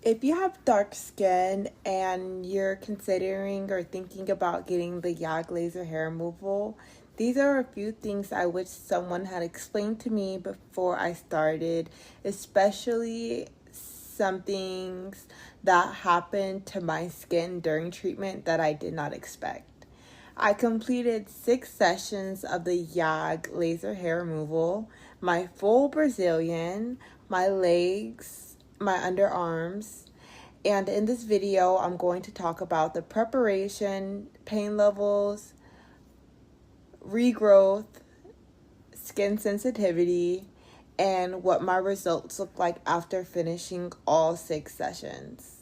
If you have dark skin and you're considering or thinking about getting the YAG laser hair removal, these are a few things I wish someone had explained to me before I started, especially some things that happened to my skin during treatment that I did not expect. I completed 6 sessions of the YAG laser hair removal, my full Brazilian, my legs, my underarms, and in this video I'm going to talk about the preparation, pain levels, regrowth, skin sensitivity, and what my results look like after finishing all 6 sessions.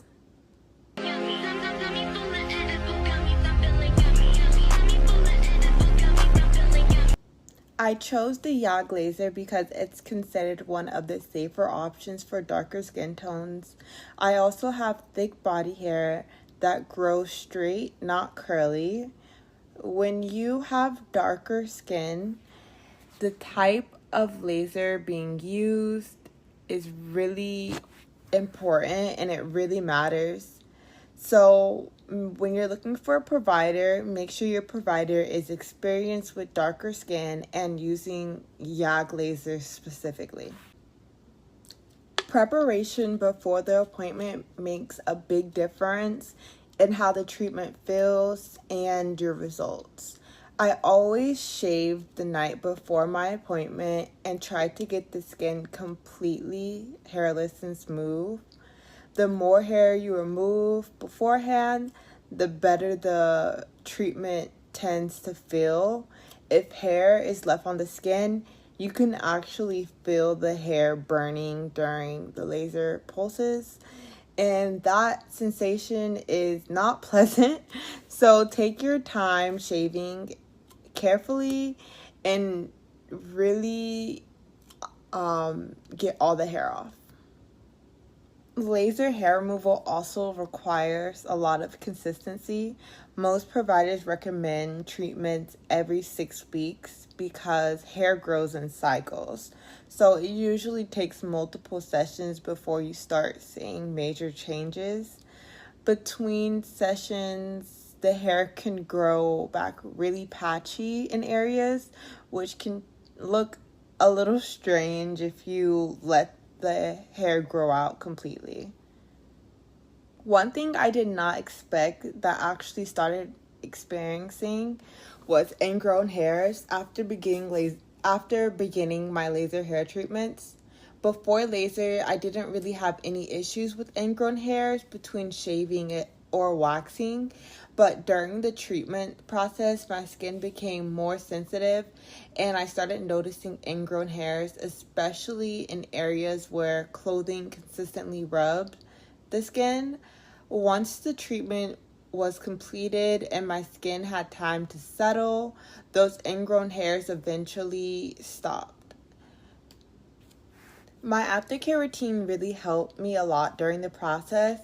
I chose the YAG laser because it's considered one of the safer options for darker skin tones. I also have thick body hair that grows straight, not curly. When you have darker skin, the type of laser being used is really important and it really matters. So when you're looking for a provider, make sure your provider is experienced with darker skin and using YAG lasers specifically. Preparation before the appointment makes a big difference in how the treatment feels and your results. I always shave the night before my appointment and try to get the skin completely hairless and smooth. The more hair you remove beforehand, the better the treatment tends to feel. If hair is left on the skin, you can actually feel the hair burning during the laser pulses, and that sensation is not pleasant. So take your time shaving carefully and really get all the hair off. Laser hair removal also requires a lot of consistency. Most providers recommend treatments every 6 weeks because hair grows in cycles. So it usually takes multiple sessions before you start seeing major changes. Between sessions, the hair can grow back really patchy in areas, which can look a little strange if you let the hair grow out completely. One thing I did not expect that I actually started experiencing was ingrown hairs after beginning my laser hair treatments. Before laser, I didn't really have any issues with ingrown hairs between shaving it or waxing, but during the treatment process, my skin became more sensitive and I started noticing ingrown hairs, especially in areas where clothing consistently rubbed the skin. Once the treatment was completed and my skin had time to settle, those ingrown hairs eventually stopped. My aftercare routine really helped me a lot during the process.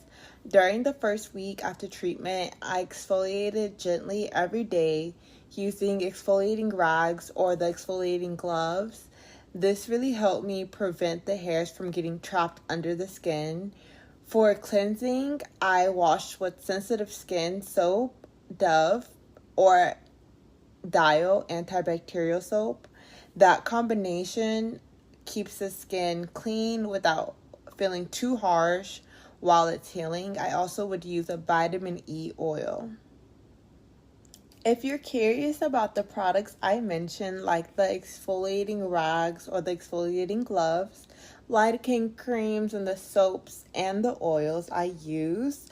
During the first week after treatment, I exfoliated gently every day using exfoliating rags or the exfoliating gloves. This really helped me prevent the hairs from getting trapped under the skin. For cleansing, I washed with sensitive skin soap, Dove, or Dial antibacterial soap. That combination keeps the skin clean without feeling too harsh while it's healing. I also would use a vitamin E oil. If you're curious about the products I mentioned, like the exfoliating rags or the exfoliating gloves, lidocaine creams, and the soaps and the oils I use,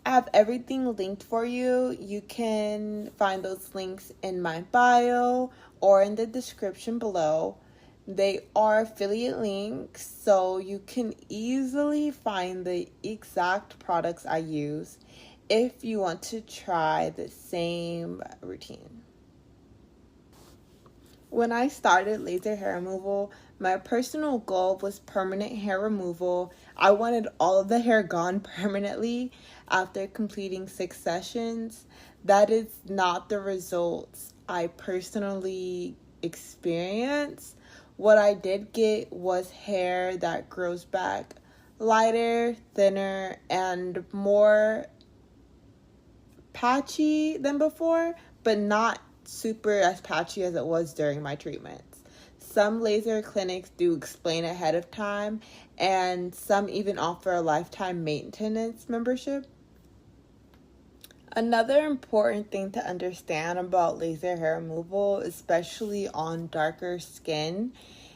I have everything linked for you. You can find those links in my bio or in the description below. They are affiliate links, so you can easily find the exact products I use if you want to try the same routine. When I started laser hair removal, my personal goal was permanent hair removal. I wanted all of the hair gone permanently after completing 6 sessions. That is not the results I personally experienced. What I did get was hair that grows back lighter, thinner, and more patchy than before, but not super as patchy as it was during my treatments. Some laser clinics do explain ahead of time, and some even offer a lifetime maintenance membership. Another important thing to understand about laser hair removal, especially on darker skin,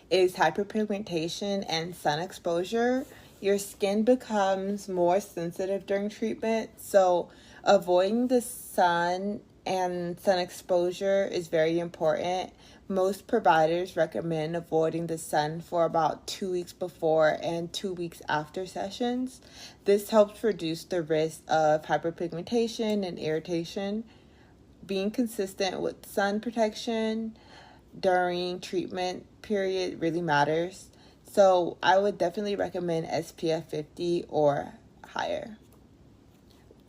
is hyperpigmentation and sun exposure. Your skin becomes more sensitive during treatment, so avoiding the sun and sun exposure is very important. Most providers recommend avoiding the sun for about 2 weeks before and 2 weeks after sessions. This helps reduce the risk of hyperpigmentation and irritation. Being consistent with sun protection during treatment period really matters. So I would definitely recommend SPF 50 or higher.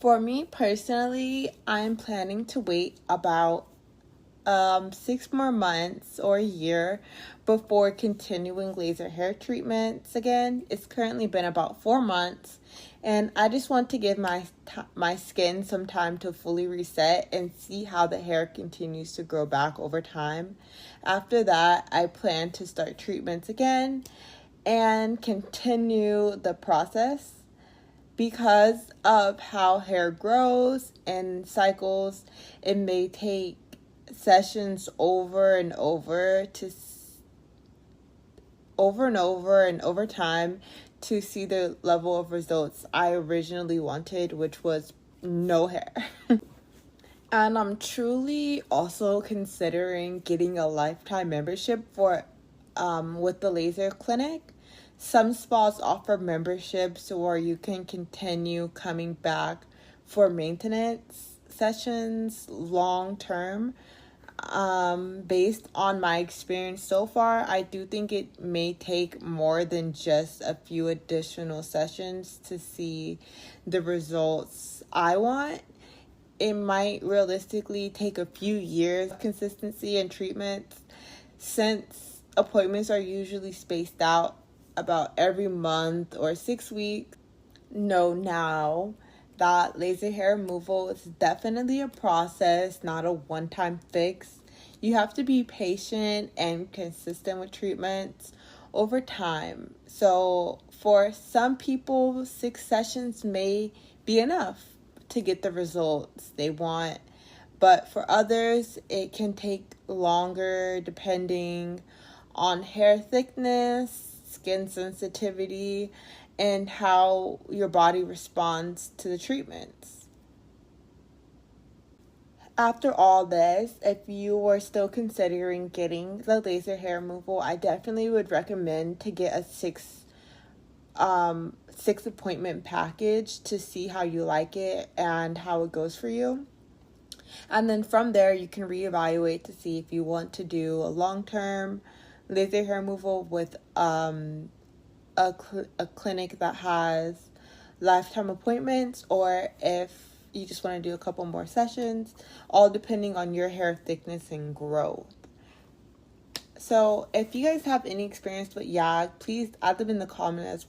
For me personally, I'm planning to wait about 6 more months or a year before continuing laser hair treatments again. It's currently been about 4 months, and I just want to give my skin some time to fully reset and see how the hair continues to grow back over time. After that, I plan to start treatments again and continue the process. Because of how hair grows and cycles, it may take sessions over and over time to see the level of results I originally wanted, which was no hair. And I'm truly also considering getting a lifetime membership for with the laser clinic. Some spas offer memberships where you can continue coming back for maintenance sessions long term. Based on my experience so far, I do think it may take more than just a few additional sessions to see the results I want. It might realistically take a few years of consistency and treatments, since appointments are usually spaced out about every month or 6 weeks. Know now that laser hair removal is definitely a process, not a one-time fix. You have to be patient and consistent with treatments over time. So for some people, 6 sessions may be enough to get the results they want, but for others, it can take longer depending on hair thickness, skin sensitivity, and how your body responds to the treatments. After all this, if you were still considering getting the laser hair removal, I definitely would recommend to get a six appointment package to see how you like it and how it goes for you. And then from there, you can reevaluate to see if you want to do a long-term laser hair removal with a clinic that has lifetime appointments, or if you just want to do a couple more sessions, all depending on your hair thickness and growth. So if you guys have any experience with YAG, please add them in the comment as well.